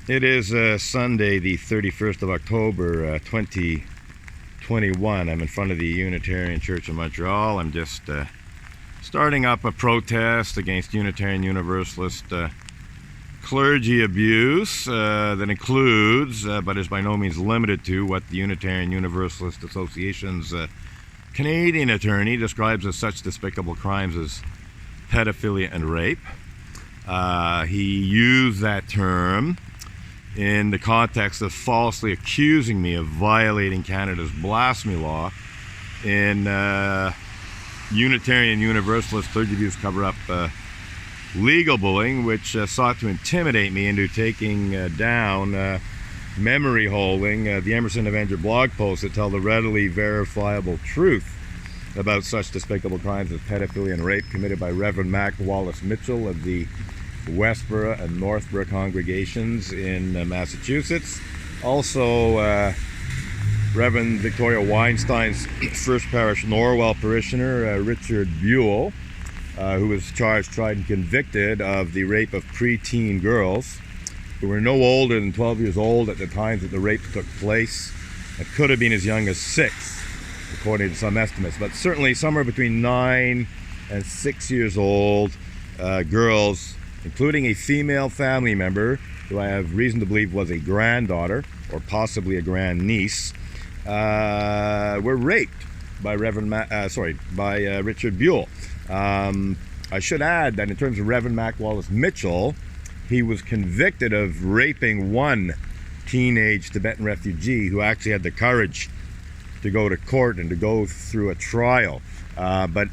It is Sunday, the 31st of October, 2021. I'm in front of the Unitarian Church in Montreal. I'm just starting up a protest against Unitarian Universalist clergy abuse that includes, but is by no means limited to, what the Unitarian Universalist Association's Canadian attorney describes as such despicable crimes as pedophilia and rape. He used that term in the context of falsely accusing me of violating Canada's blasphemy law in Unitarian Universalist clergy abuse cover-up legal bullying, which sought to intimidate me into taking down memory holding the Emerson Avenger blog posts that tell the readily verifiable truth about such despicable crimes as pedophilia and rape committed by Reverend Mac Wallace Mitchell of the Westboro and Northboro congregations in Massachusetts. Also, Reverend Victoria Weinstein's First Parish Norwell parishioner, Richard Buell, who was charged, tried, and convicted of the rape of preteen girls who were no older than 12 years old at the time that the rape took place, and could have been as young as 6, according to some estimates, but certainly somewhere between 9 and 6 years old girls, including a female family member who I have reason to believe was a granddaughter or possibly a grandniece, were raped by Richard Buell. I should add that in terms of Reverend Mac Wallace Mitchell, he was convicted of raping one teenage Tibetan refugee who actually had the courage to go to court and to go through a trial. But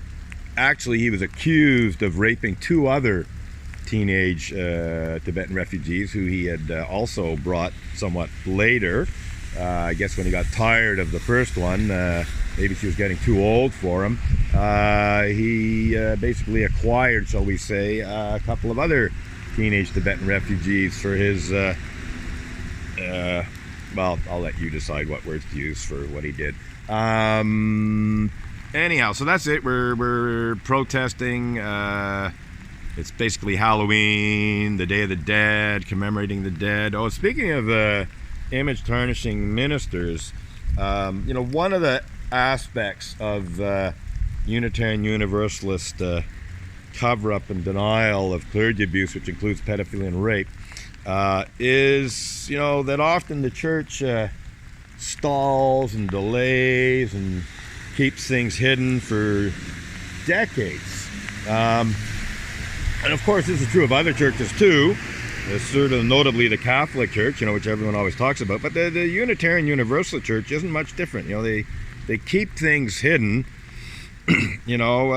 actually he was accused of raping 2 other teenage Tibetan refugees who he had also brought somewhat later. I guess when he got tired of the first one, maybe she was getting too old for him, he basically acquired, shall we say, a couple of other teenage Tibetan refugees for his, well, I'll let you decide what words to use for what he did. Anyhow, so that's it. We're protesting. It's basically Halloween, the Day of the Dead, commemorating the dead. Oh, speaking of image tarnishing ministers, you know, one of the aspects of Unitarian Universalist cover-up and denial of clergy abuse, which includes pedophilia and rape, is, you know, that often the church stalls and delays and keeps things hidden for decades. And of course, this is true of other churches too, sort of notably the Catholic Church, you know, which everyone always talks about. But the Unitarian Universalist Church isn't much different. You know, they keep things hidden, you know,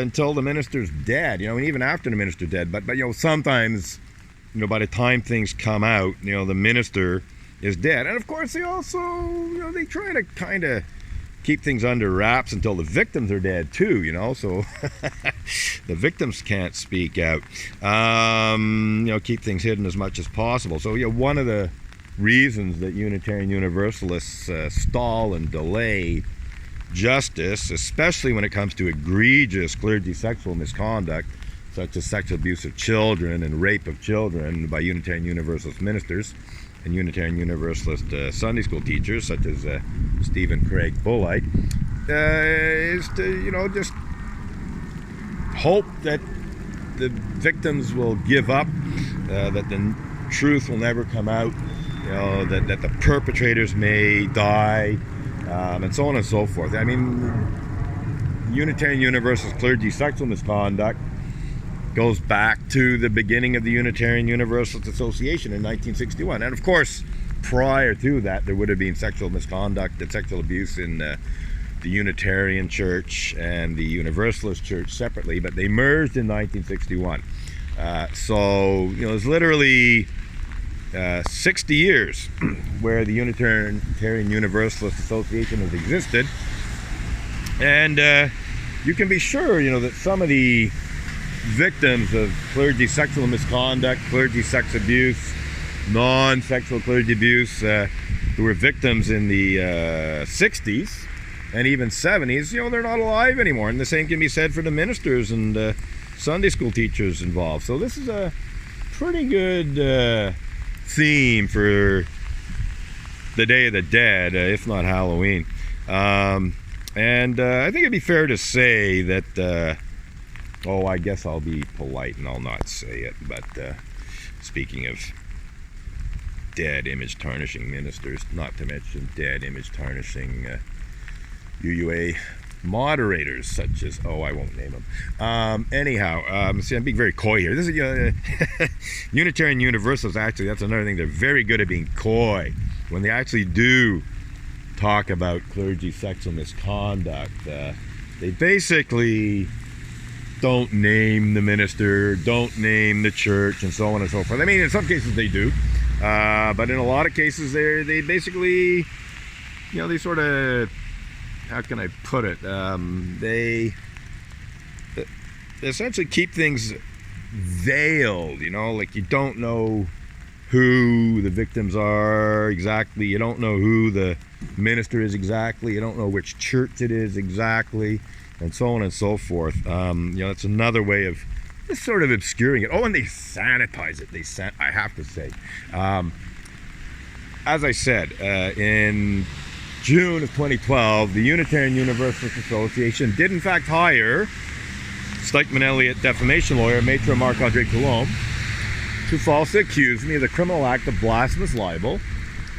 until the minister's dead. You know, and even after the minister's dead. But you know, sometimes, you know, by the time things come out, you know, the minister is dead. And of course, they also, you know, they try to kind of keep things under wraps until the victims are dead too, you know, so the victims can't speak out. You know, keep things hidden as much as possible. So, you know, one of the reasons that Unitarian Universalists stall and delay justice, especially when it comes to egregious clergy sexual misconduct, such as sexual abuse of children and rape of children by Unitarian Universalist ministers and Unitarian Universalist Sunday school teachers, such as Stephen Craig Bullite, is to, you know, just hope that the victims will give up, that the truth will never come out, you know, that the perpetrators may die, and so on and so forth. I mean, Unitarian Universalist clergy sexual misconduct goes back to the beginning of the Unitarian Universalist Association in 1961. And of course, prior to that, there would have been sexual misconduct and sexual abuse in the Unitarian Church and the Universalist Church separately, but they merged in 1961. So, you know, it's literally 60 years where the Unitarian Universalist Association has existed. And you can be sure, you know, that some of the victims of clergy sexual misconduct, clergy sex abuse, non-sexual clergy abuse, who were victims in the 60s and even 70s, you know, they're not alive anymore. And the same can be said for the ministers and Sunday school teachers involved. So this is a pretty good theme for the Day of the Dead, if not Halloween. I think it'd be fair to say that, I guess I'll be polite and I'll not say it, but speaking of dead image tarnishing ministers, not to mention dead image tarnishing UUA moderators, such as, I won't name them. See, I'm being very coy here. This is Unitarian Universalists. Actually, that's another thing. They're very good at being coy when they actually do talk about clergy sexual misconduct. They basically don't name the minister, don't name the church, and so on and so forth. I mean, in some cases they do, but in a lot of cases they basically, they sort of, how can I put it? They essentially keep things veiled, like you don't know who the victims are exactly, you don't know who the minister is exactly, you don't know which church it is exactly, and so on and so forth. It's another way of just sort of obscuring it. And they sanitize it. I have to say, as I said, in June of 2012, the Unitarian Universalist Association did in fact hire Stikeman Elliott defamation lawyer, Maitre Marc-Andre Coulombe, to falsely accuse me of the criminal act of blasphemous libel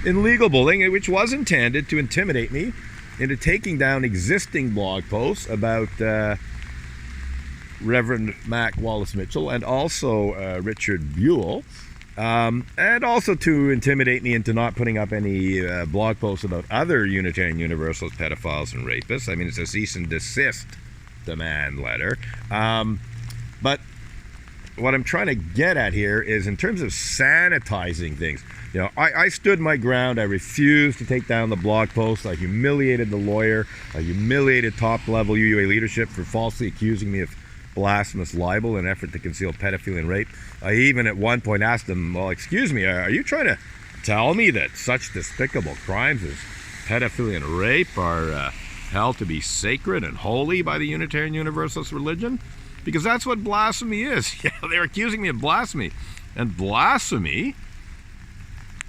in legal bullying, which was intended to intimidate me into taking down existing blog posts about Reverend Mac Wallace Mitchell and also Richard Buell, and also to intimidate me into not putting up any blog posts about other Unitarian Universalist pedophiles and rapists. I mean, it's a cease and desist demand letter. But what I'm trying to get at here is, in terms of sanitizing things, I stood my ground. I refused to take down the blog post. I humiliated the lawyer. I humiliated top-level UUA leadership for falsely accusing me of blasphemous libel in an effort to conceal pedophilia and rape. I even at one point asked them, well, excuse me, are you trying to tell me that such despicable crimes as pedophilia and rape are held to be sacred and holy by the Unitarian Universalist religion? Because that's what blasphemy is. They're accusing me of blasphemy. And blasphemy,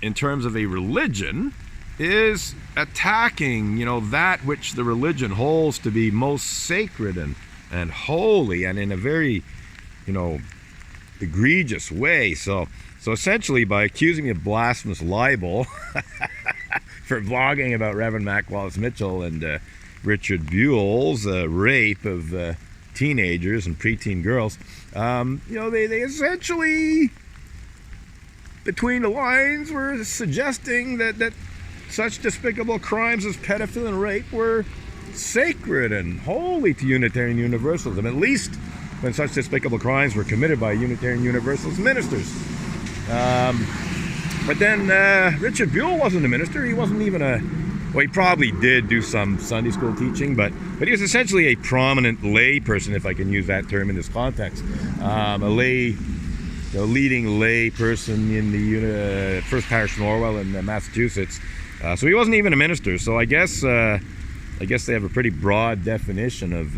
in terms of a religion, is attacking, that which the religion holds to be most sacred and holy, and in a very, egregious way. So essentially, by accusing me of blasphemous libel for blogging about Reverend Mac Wallace Mitchell and Richard Buell's rape of teenagers and preteen girls, they essentially, between the lines, were suggesting that such despicable crimes as pedophilia and rape were sacred and holy to Unitarian Universalism, at least when such despicable crimes were committed by Unitarian Universalist ministers. But then Richard Buell wasn't a minister. He wasn't even he probably did do some Sunday school teaching, but he was essentially a prominent lay person, if I can use that term in this context. Leading lay person in the First Parish in Orwell in Massachusetts. So he wasn't even a minister. So I guess they have a pretty broad definition of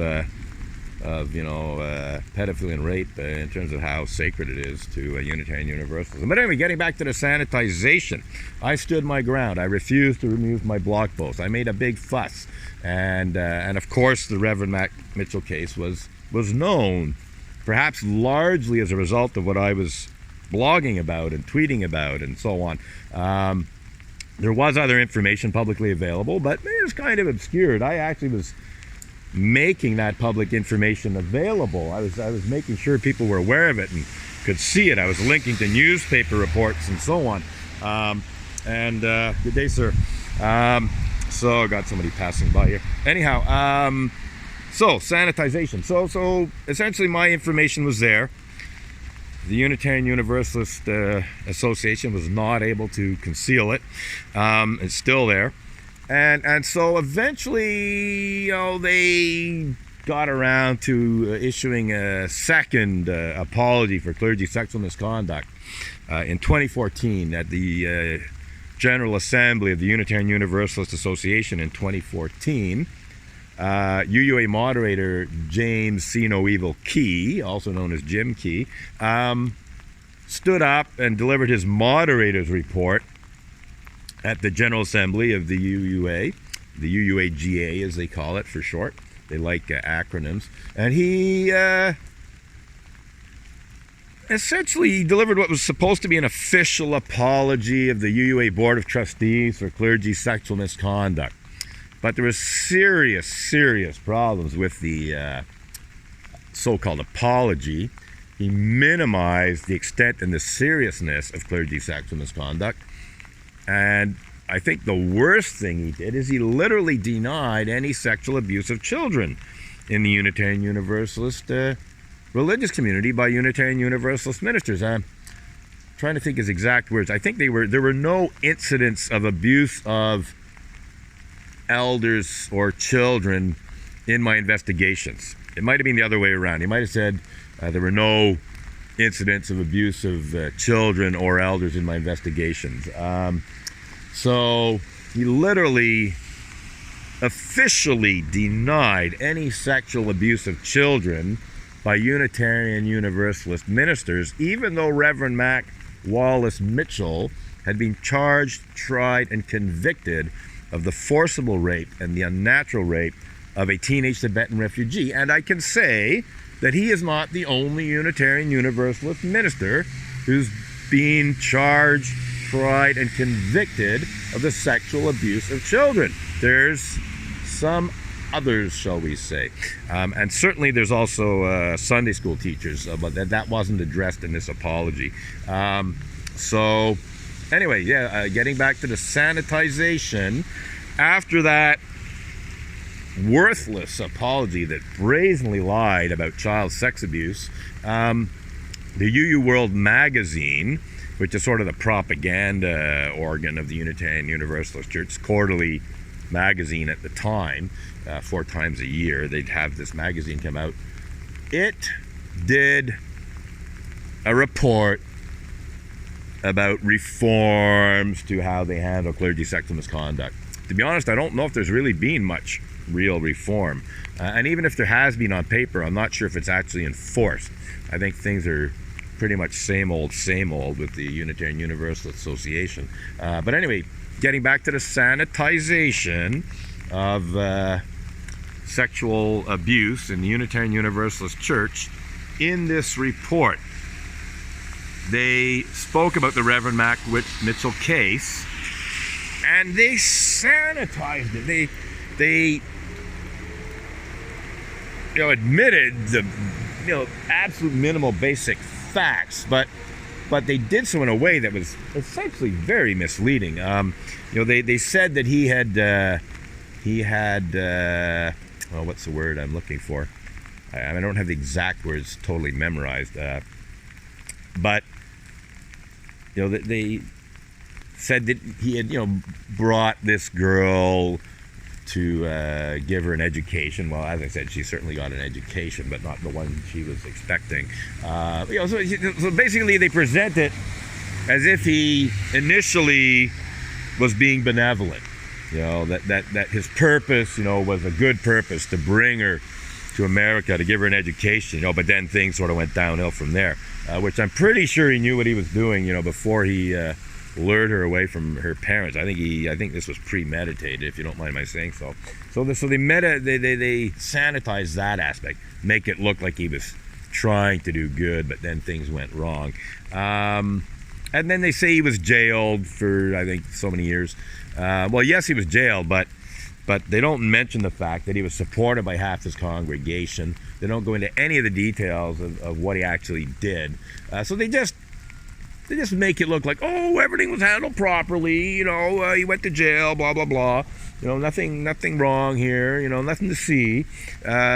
pedophilia and rape in terms of how sacred it is to Unitarian Universalism. But anyway, getting back to the sanitization, I stood my ground. I refused to remove my blog post. I made a big fuss, and of course the Reverend Mac Mitchell case was known, perhaps largely as a result of what I was blogging about and tweeting about and so on. There was other information publicly available, but it was kind of obscured. I actually was making that public information available. I was making sure people were aware of it and could see it. I was linking to newspaper reports and so on. Good day, sir. So I got somebody passing by here. Anyhow, so sanitization. So essentially my information was there. The Unitarian Universalist Association was not able to conceal it. It's still there. And so eventually, they got around to issuing a second apology for clergy sexual misconduct in 2014 at the General Assembly of the Unitarian Universalist Association in 2014. UUA moderator James See No Evil Key, also known as Jim Key, stood up and delivered his moderator's report at the General Assembly of the UUA, the UUAGA as they call it for short. They like acronyms. And he essentially delivered what was supposed to be an official apology of the UUA Board of Trustees for clergy sexual misconduct. But there were serious, serious problems with the so-called apology. He minimized the extent and the seriousness of clergy sexual misconduct. And I think the worst thing he did is he literally denied any sexual abuse of children in the Unitarian Universalist religious community by Unitarian Universalist ministers. I'm trying to think his exact words. I think there were no incidents of abuse of elders or children in my investigations. It might have been the other way around. He might have said there were no incidents of abuse of children or elders in my investigations. So he literally officially denied any sexual abuse of children by Unitarian Universalist ministers, even though Reverend Mac Wallace Mitchell had been charged, tried, and convicted of the forcible rape and the unnatural rape of a teenage Tibetan refugee. And I can say that he is not the only Unitarian Universalist minister who's been charged, tried, and convicted of the sexual abuse of children. There's some others, shall we say. And certainly there's also Sunday school teachers, but that wasn't addressed in this apology. So anyway, getting back to the sanitization, after that worthless apology that brazenly lied about child sex abuse, the UU World magazine, which is sort of the propaganda organ of the Unitarian Universalist Church, quarterly magazine at the time, 4 times a year, they'd have this magazine come out. It did a report about reforms to how they handle clergy sexual misconduct. To be honest, I don't know if there's really been much real reform. And even if there has been on paper, I'm not sure if it's actually enforced. I think things are pretty much same old with the Unitarian Universalist Association. But anyway, getting back to the sanitization of sexual abuse in the Unitarian Universalist Church, in this report, they spoke about the Reverend Mac Mitchell case, and they sanitized it. They admitted the absolute minimal basic facts, but they did so in a way that was essentially very misleading. They said that he had what's the word I'm looking for? I don't have the exact words totally memorized, but they said that he had brought this girl to give her an education. Well, as I said, she certainly got an education, but not the one she was expecting. So basically they present it as if he initially was being benevolent. That his purpose, was a good purpose to bring her to America to give her an education, but then things sort of went downhill from there, which I'm pretty sure he knew what he was doing, before he lured her away from her parents. I think this was premeditated, if you don't mind my saying so. So they sanitized that aspect, make it look like he was trying to do good, but then things went wrong. And then they say he was jailed for, I think, so many years. Well, yes, he was jailed, but they don't mention the fact that he was supported by half his congregation. They don't go into any of the details of what he actually did. So they just make it look like, oh, everything was handled properly. He went to jail, blah blah blah. Nothing wrong here. Nothing to see,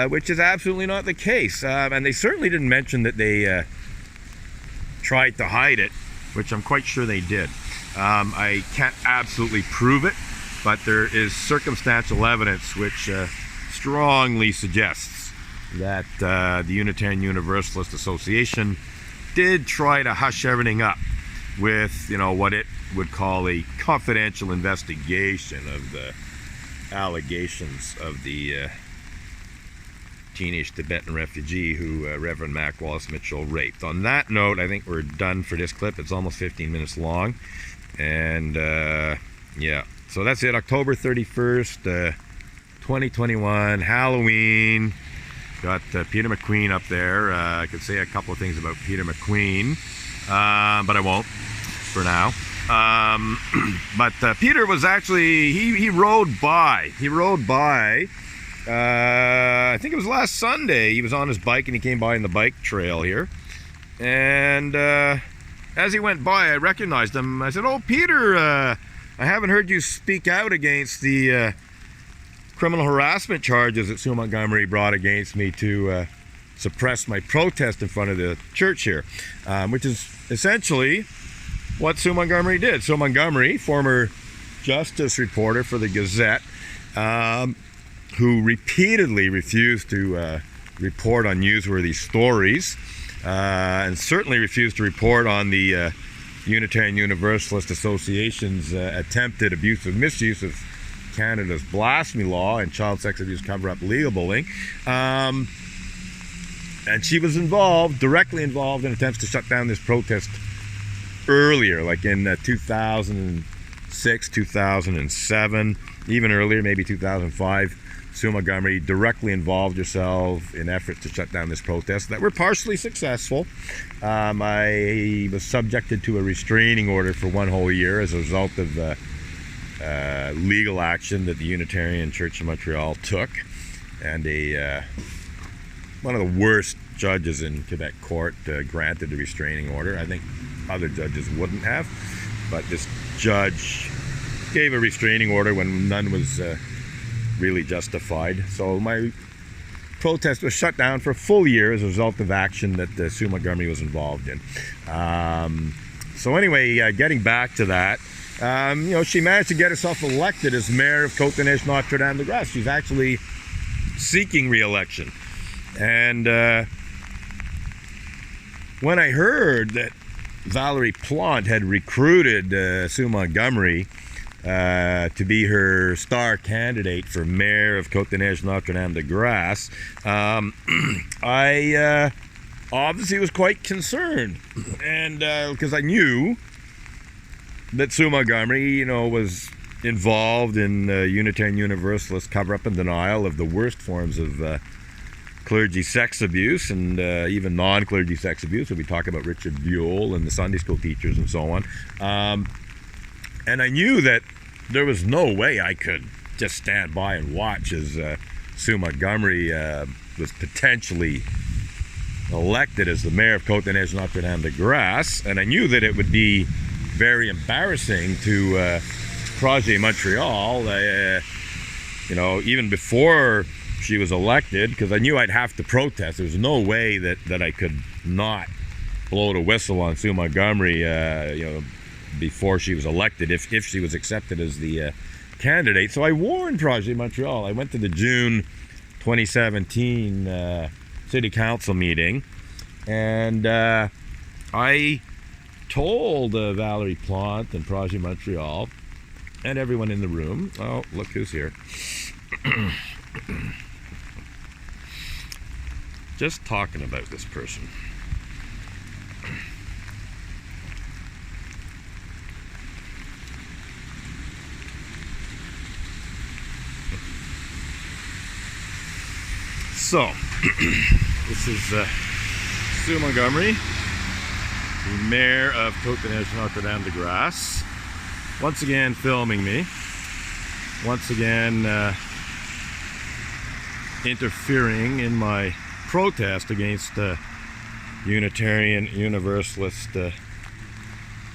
which is absolutely not the case. And they certainly didn't mention that they tried to hide it, which I'm quite sure they did. I can't absolutely prove it, but there is circumstantial evidence which strongly suggests that the Unitarian Universalist Association did try to hush everything up with, what it would call a confidential investigation of the allegations of the teenage Tibetan refugee who Reverend Mac Wallace Mitchell raped. On that note, I think we're done for this clip. It's almost 15 minutes long. And yeah, so that's it. October 31st, 2021, Halloween. Got Peter McQueen up there. I could say a couple of things about Peter McQueen, but I won't for now. But Peter was actually, he rode by. I think it was last Sunday. He was on his bike and he came by in the bike trail here. And as he went by, I recognized him. I said, "Oh, Peter, I haven't heard you speak out against the criminal harassment charges that Sue Montgomery brought against me to suppress my protest in front of the church here," which is essentially what Sue Montgomery did. Sue Montgomery, former justice reporter for the Gazette, who repeatedly refused to report on newsworthy stories, and certainly refused to report on the Unitarian Universalist Association's attempted abuse of misuse of Canada's blasphemy law and child sex abuse cover-up legal bullying. And she was directly involved in attempts to shut down this protest earlier, like in 2006, 2007, even earlier, maybe 2005. Sue Montgomery directly involved herself in efforts to shut down this protest that were partially successful. I was subjected to a restraining order for 1 whole year as a result of legal action that the Unitarian Church of Montreal took, and one of the worst judges in Quebec court granted a restraining order. I think other judges wouldn't have, but this judge gave a restraining order when none was really justified. So my protest was shut down for a full year as a result of action that Sue Montgomery was involved in. So anyway, getting back to that, she managed to get herself elected as mayor of Côte-des-Neiges-Notre-Dame-de-Grâce. She's actually seeking re-election. And when I heard that Valérie Plante had recruited Sue Montgomery to be her star candidate for mayor of Côte-des-Neiges-Notre-Dame-de-Grâce, I obviously was quite concerned. And because I knew that Sue Montgomery, was involved in Unitarian Universalist cover-up and denial of the worst forms of clergy sex abuse and even non-clergy sex abuse. So we talk about Richard Buell and the Sunday school teachers and so on. And I knew that there was no way I could just stand by and watch as Sue Montgomery was potentially elected as the mayor of Côte-des-Neiges-Notre-Dame-de-Grâce. And I knew that it would be very embarrassing to Projet Montreal, even before she was elected, because I knew I'd have to protest. There was no way that I could not blow the whistle on Sue Montgomery, before she was elected, if she was accepted as the candidate. So I warned Projet Montreal. I went to the June 2017 City Council meeting, and I told Valérie Plante and Projet Montreal and everyone in the room, oh, look who's here, just talking about this person. So, this is Sue Montgomery, the mayor of Côte-des-Neiges-Notre-Dame-de-Grâce, once again filming me, once again interfering in my protest against Unitarian Universalist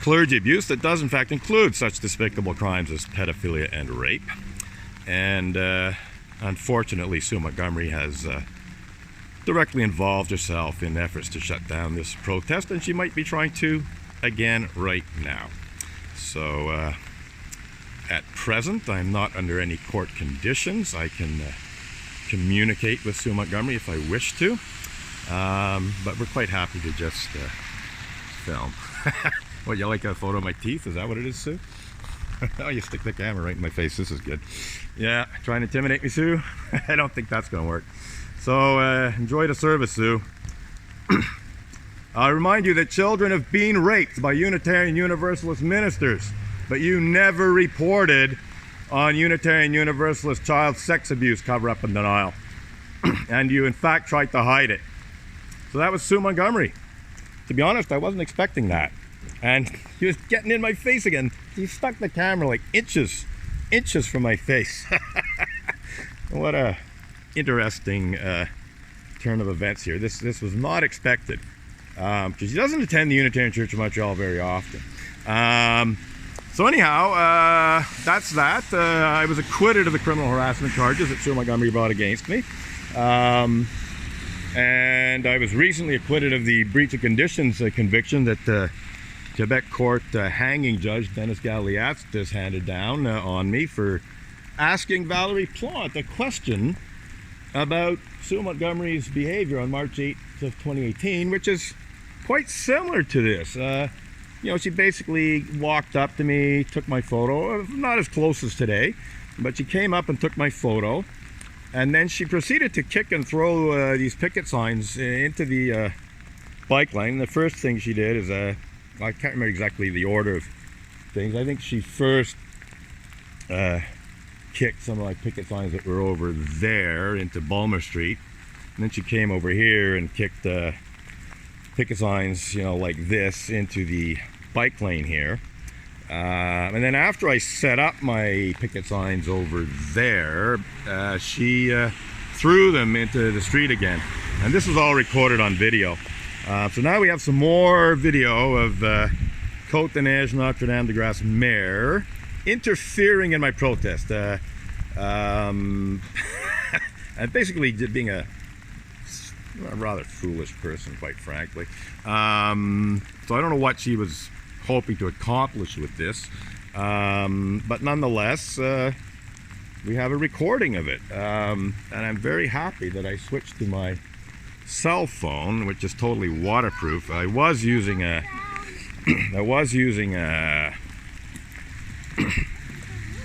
clergy abuse that does in fact include such despicable crimes as pedophilia and rape. And unfortunately, Sue Montgomery has directly involved herself in efforts to shut down this protest, and she might be trying to again right now. So at present, I'm not under any court conditions. I can communicate with Sue Montgomery if I wish to, but we're quite happy to just film. What, you like a photo of my teeth? Is that what it is, Sue? Oh, you stick the camera right in my face. This is good. Yeah, trying to intimidate me, Sue? I don't think that's going to work. So enjoy the service, Sue. I remind you that children have been raped by Unitarian Universalist ministers, but you never reported on Unitarian Universalist child sex abuse cover-up and denial. And you in fact tried to hide it. So that was Sue Montgomery. To be honest, I wasn't expecting that. And he was getting in my face again. He stuck the camera like inches from my face. What a interesting turn of events here. This was not expected. Because he doesn't attend the Unitarian Church of Montreal very often. So anyhow, that's that. I was acquitted of the criminal harassment charges that Sue Montgomery brought against me. And I was recently acquitted of the breach of conditions conviction that the Quebec court hanging judge Dennis Galliatz just handed down on me for asking Valérie Plante a question about Sue Montgomery's behavior on March 8th of 2018, which is quite similar to this. You know, she basically walked up to me, took my photo, not as close as today, but she came up and took my photo, and then she proceeded to kick and throw these picket signs into the bike lane. The first thing she did is, I can't remember exactly the order of things. I think she first kicked some of my picket signs that were over there into Bulmer Street, and then she came over here and kicked picket signs, you know, like this into the bike lane here. And then after I set up my picket signs over there, she threw them into the street again. And this was all recorded on video. So now we have some more video of Côte de Neige Notre Dame de Grâce Mayor interfering in my protest. And basically being a rather foolish person, quite frankly. So I don't know what she was hoping to accomplish with this, but nonetheless, we have a recording of it, and I'm very happy that I switched to my cell phone, which is totally waterproof. I was using a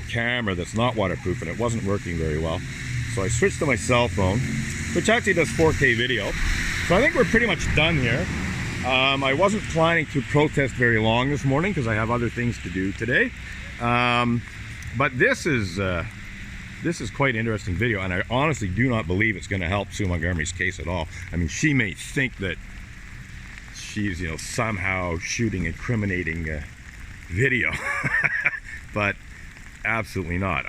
camera that's not waterproof, and it wasn't working very well, so I switched to my cell phone, which actually does 4K video. So I think we're pretty much done here. I wasn't planning to protest very long this morning because I have other things to do today. But this is quite an interesting video, and I honestly do not believe it's going to help Sue Montgomery's case at all. I mean, she may think that she's, you know, somehow shooting incriminating video, but absolutely not.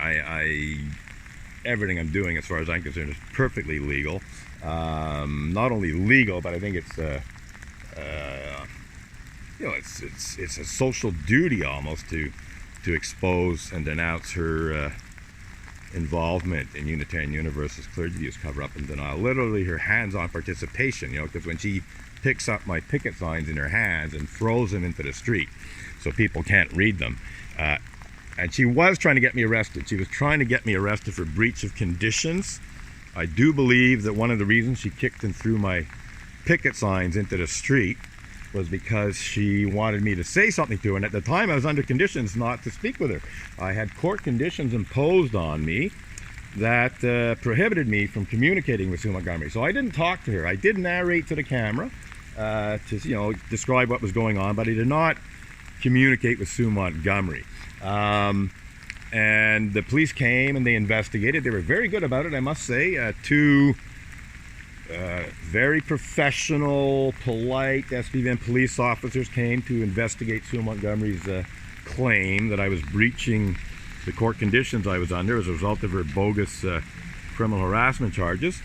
Everything I'm doing, as far as I'm concerned, is perfectly legal. Not only legal, but I think it's you know, it's a social duty almost to expose and denounce her involvement in Unitarian Universalist clergy abuse, cover-up, and denial. Literally her hands-on participation, you know, because when she picks up my picket signs in her hands and throws them into the street so people can't read them, and she was trying to get me arrested. She was trying to get me arrested for breach of conditions. I do believe that one of the reasons she kicked and threw my picket signs into the street was because she wanted me to say something to her, and at the time I was under conditions not to speak with her. I had court conditions imposed on me that prohibited me from communicating with Sue Montgomery. So I didn't talk to her. I did narrate to the camera to, you know, describe what was going on, but I did not communicate with Sue Montgomery. And the police came and they investigated. They were very good about it, I must say. Two very professional, polite SPVM police officers came to investigate Sue Montgomery's claim that I was breaching the court conditions I was under as a result of her bogus criminal harassment charges.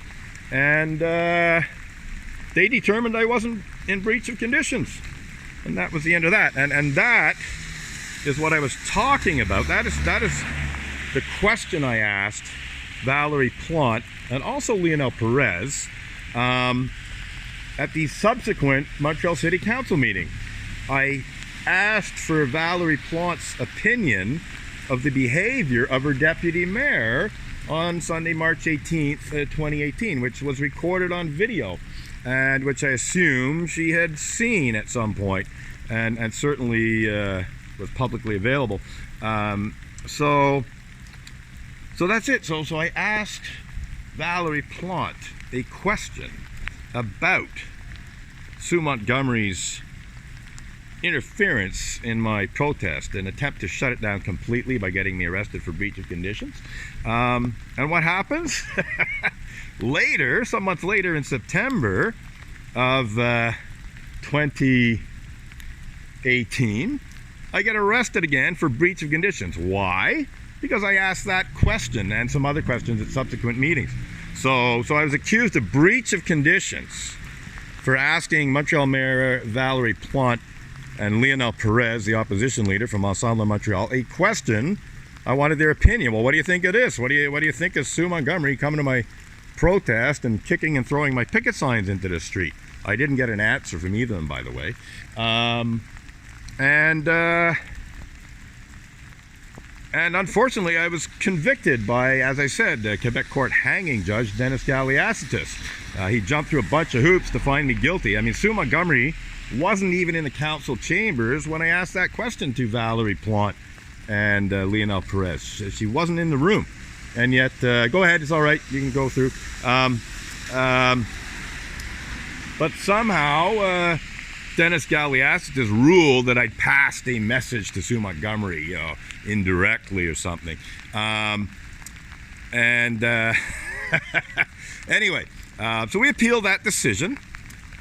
And they determined I wasn't in breach of conditions. And that was the end of that. And that is what I was talking about. That is the question I asked Valérie Plante and also Lionel Perez at the subsequent Montreal City Council meeting. I asked for Valérie Plante's opinion of the behavior of her deputy mayor on Sunday, March 18th, 2018, which was recorded on video, and which I assume she had seen at some point, and certainly was publicly available. So that's it. So I asked Valérie Plante a question about Sue Montgomery's interference in my protest, an attempt to shut it down completely by getting me arrested for breach of conditions. And what happens? Later, some months later in September of 2018, I get arrested again for breach of conditions. Why? Because I asked that question and some other questions at subsequent meetings. So I was accused of breach of conditions for asking Montreal Mayor Valérie Plante and Lionel Perez, the opposition leader from Ensemble Montreal, a question. I wanted their opinion. Well, what do you think of this? What do you think of Sue Montgomery coming to my protest and kicking and throwing my picket signs into the street? I didn't get an answer from either of them, by the way. And unfortunately, I was convicted by, as I said, Quebec court hanging judge Dennis Galliacitis. He jumped through a bunch of hoops to find me guilty. I mean, Sue Montgomery wasn't even in the council chambers when I asked that question to Valérie Plante and Lionel Perez. She wasn't in the room. And yet, go ahead, it's all right, you can go through. But somehow, Dennis Galliacitis ruled that I'd passed a message to Sue Montgomery, you know, indirectly or something. Anyway, so we appealed that decision,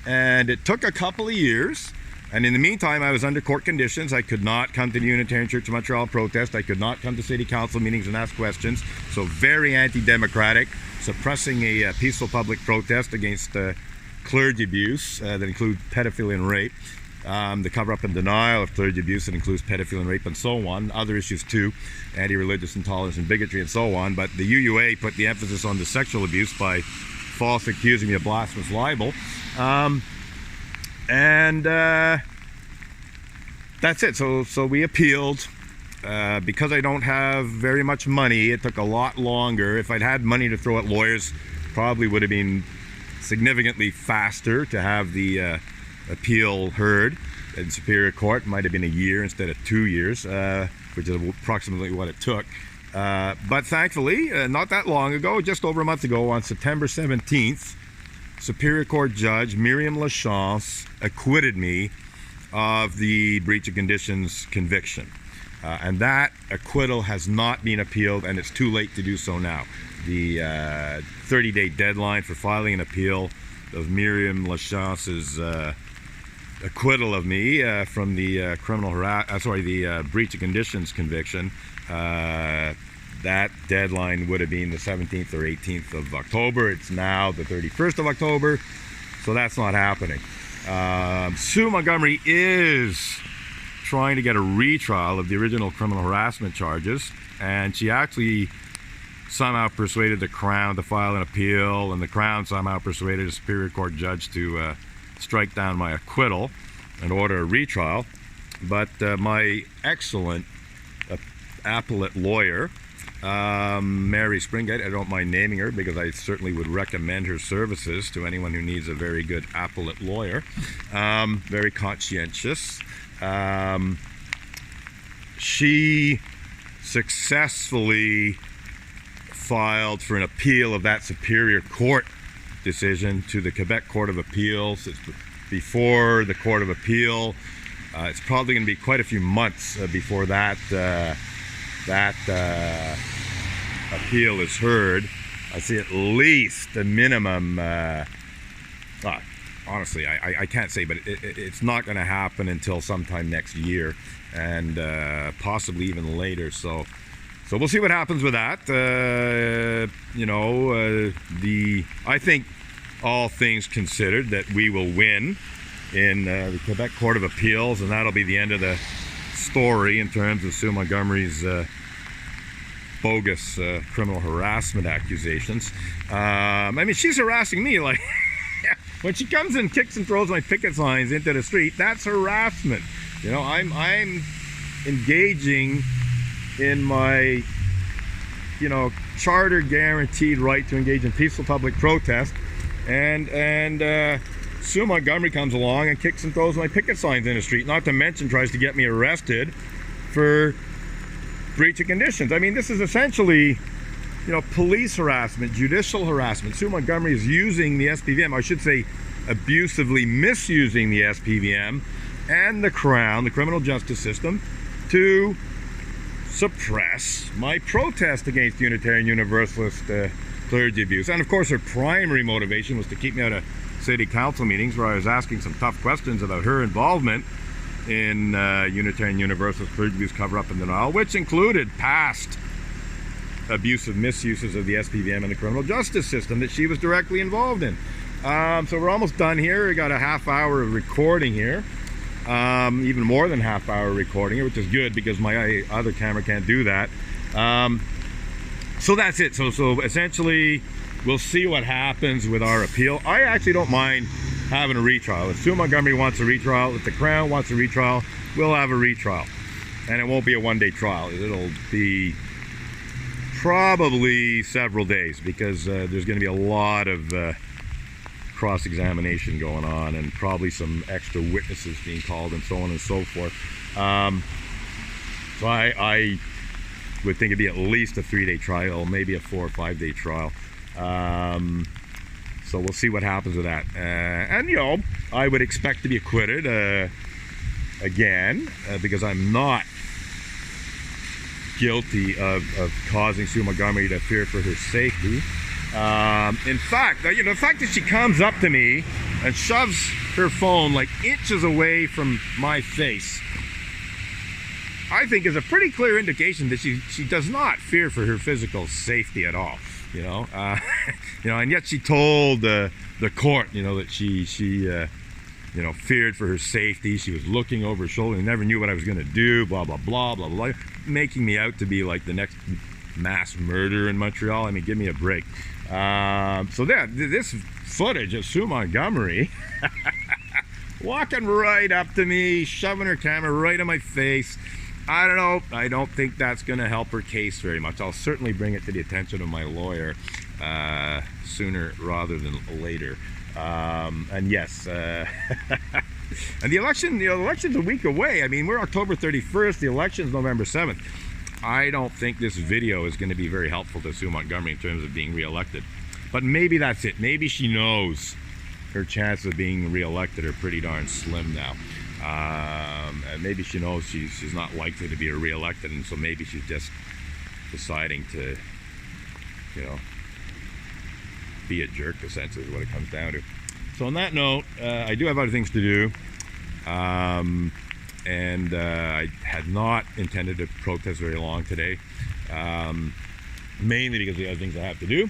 and it took a couple of years. And in the meantime, I was under court conditions. I could not come to the Unitarian Church of Montreal protest. I could not come to city council meetings and ask questions. So very anti-democratic, suppressing a peaceful public protest against clergy abuse that include pedophilia and rape, the cover-up and denial of clergy abuse that includes pedophilia and rape and so on, other issues too, anti-religious intolerance and bigotry and so on. But the UUA put the emphasis on the sexual abuse by falsely accusing me of blasphemous libel. That's it. So we appealed. Because I don't have very much money, it took a lot longer. If I'd had money to throw at lawyers, probably would have been significantly faster to have the appeal heard in Superior Court. Might have been a year instead of 2 years, which is approximately what it took. But thankfully, not that long ago, just over a month ago, on September 17th, Superior Court Judge Miriam Lachance acquitted me of the breach of conditions conviction. And that acquittal has not been appealed, and it's too late to do so now. The 30-day deadline for filing an appeal of Miriam Lachance's acquittal of me from the breach of conditions conviction, that deadline would have been the 17th or 18th of October. It's now the 31st of October, so that's not happening. Sue Montgomery is trying to get a retrial of the original criminal harassment charges, and she actually somehow persuaded the Crown to file an appeal, and the Crown somehow persuaded a Superior Court judge to strike down my acquittal and order a retrial. But my excellent appellate lawyer, Mary Springate, I don't mind naming her because I certainly would recommend her services to anyone who needs a very good appellate lawyer, very conscientious. She successfully filed for an appeal of that Superior Court decision to the Quebec Court of Appeals. It's before the Court of Appeal. It's probably going to be quite a few months before that appeal is heard. I see at least a minimum. Honestly, I can't say, but it's not going to happen until sometime next year, and possibly even later. So we'll see what happens with that. I think, all things considered, that we will win in the Quebec Court of Appeals, and that'll be the end of the story in terms of Sue Montgomery's bogus criminal harassment accusations. I mean, she's harassing me like. When she comes and kicks and throws my picket signs into the street, that's harassment. You know, I'm engaging in my, charter guaranteed right to engage in peaceful public protest, and Sue Montgomery comes along and kicks and throws my picket signs in the street, not to mention tries to get me arrested for breach of conditions. I mean, this is essentially police harassment, judicial harassment. Sue Montgomery is using the SPVM, I should say abusively misusing the SPVM and the Crown, the criminal justice system, to suppress my protest against Unitarian Universalist clergy abuse. And of course her primary motivation was to keep me out of city council meetings where I was asking some tough questions about her involvement in Unitarian Universalist clergy abuse cover-up and denial, which included past abusive misuses of the SPVM and the criminal justice system that she was directly involved in. So we're almost done here. We got a half-hour of recording here, even more than half-hour recording here, which is good because my other camera can't do that. So that's it. So essentially, we'll see what happens with our appeal. I actually don't mind having a retrial. If Sue Montgomery wants a retrial, if the Crown wants a retrial, we'll have a retrial, and it won't be a one-day trial. It'll be probably several days because there's going to be a lot of cross-examination going on and probably some extra witnesses being called and so on and so forth. So I would think it'd be at least a 3-day trial, maybe a 4 or 5-day trial. So we'll see what happens with that. And I would expect to be acquitted again because I'm not guilty of causing Sue Montgomery to fear for her safety. In fact, the fact that she comes up to me and shoves her phone like inches away from my face, I think is a pretty clear indication that she does not fear for her physical safety at all. And yet she told the court, that she feared for her safety. She was looking over her shoulder and never knew what I was going to do, blah, blah, blah, blah, blah, making me out to be like the next mass murderer in Montreal. I mean, give me a break. So this footage of Sue Montgomery walking right up to me, shoving her camera right in my face, I don't know. I don't think that's going to help her case very much. I'll certainly bring it to the attention of my lawyer sooner rather than later. And yes, and the election's a week away. I mean, we're October 31st. The election's November 7th. I don't think this video is going to be very helpful to Sue Montgomery in terms of being reelected. But maybe that's it. Maybe she knows her chances of being reelected are pretty darn slim now. And maybe she knows she's not likely to be reelected, and so maybe she's just deciding to, be a jerk, essentially, is what it comes down to. So on that note, I do have other things to do. And I had not intended to protest very long today, mainly because of the other things I have to do,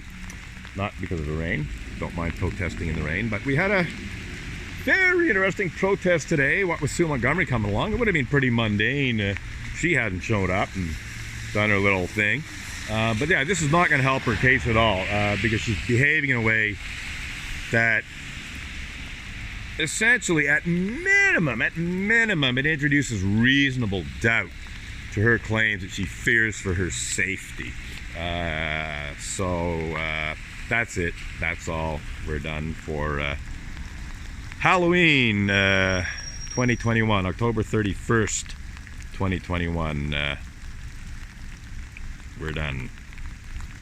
not because of the rain. Don't mind protesting in the rain, but we had a very interesting protest today. What with Sue Montgomery coming along, it would have been pretty mundane if she hadn't showed up and done her little thing. But yeah, this is not going to help her case at all because she's behaving in a way that essentially, at minimum, it introduces reasonable doubt to her claims that she fears for her safety. So that's it. That's all. We're done for Halloween 2021, October 31st, 2021. We're done.